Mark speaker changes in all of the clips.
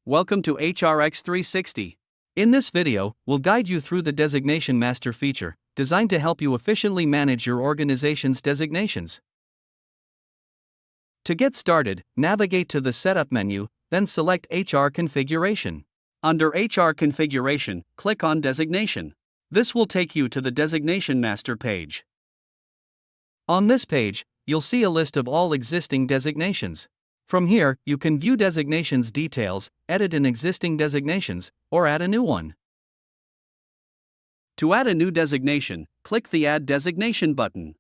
Speaker 1: Welcome to HRX360. In this video, we'll guide you through the Designation Master feature, designed to help you efficiently manage your organization's designations. To get started, navigate to the Setup menu, then select HR Configuration. Under HR Configuration, click on Designation. This will take you to the Designation Master page. On this page, you'll see a list of all existing designations. From here, you can view designations details, edit an existing designations, or add a new one. To add a new designation, click the Add Designation button.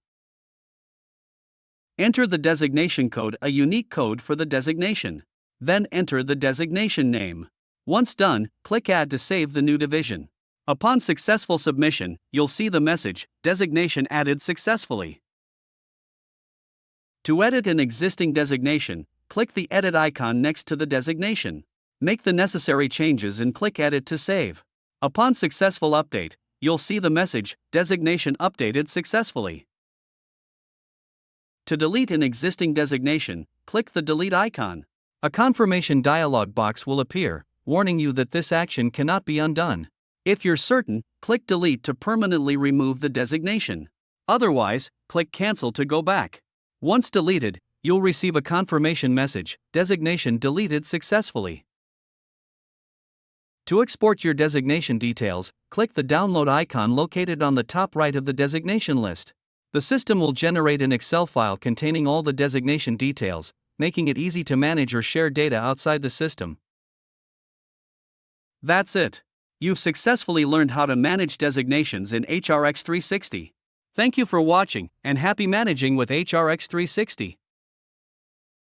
Speaker 1: Enter the designation code, a unique code for the designation. Then enter the designation name. Once done, click Add to save the new division. Upon successful submission, you'll see the message, Designation added successfully. To edit an existing designation, click the edit icon next to the designation. Make the necessary changes and click Edit to save. Upon successful update, you'll see the message, Designation updated successfully. To delete an existing designation, click the Delete icon. A confirmation dialog box will appear, warning you that this action cannot be undone. If you're certain, click Delete to permanently remove the designation. Otherwise, click Cancel to go back. Once deleted, you'll receive a confirmation message, Designation deleted successfully. To export your designation details, click the download icon located on the top right of the designation list. The system will generate an Excel file containing all the designation details, making it easy to manage or share data outside the system. That's it. You've successfully learned how to manage designations in HRX360. Thank you for watching, and happy managing with HRX360.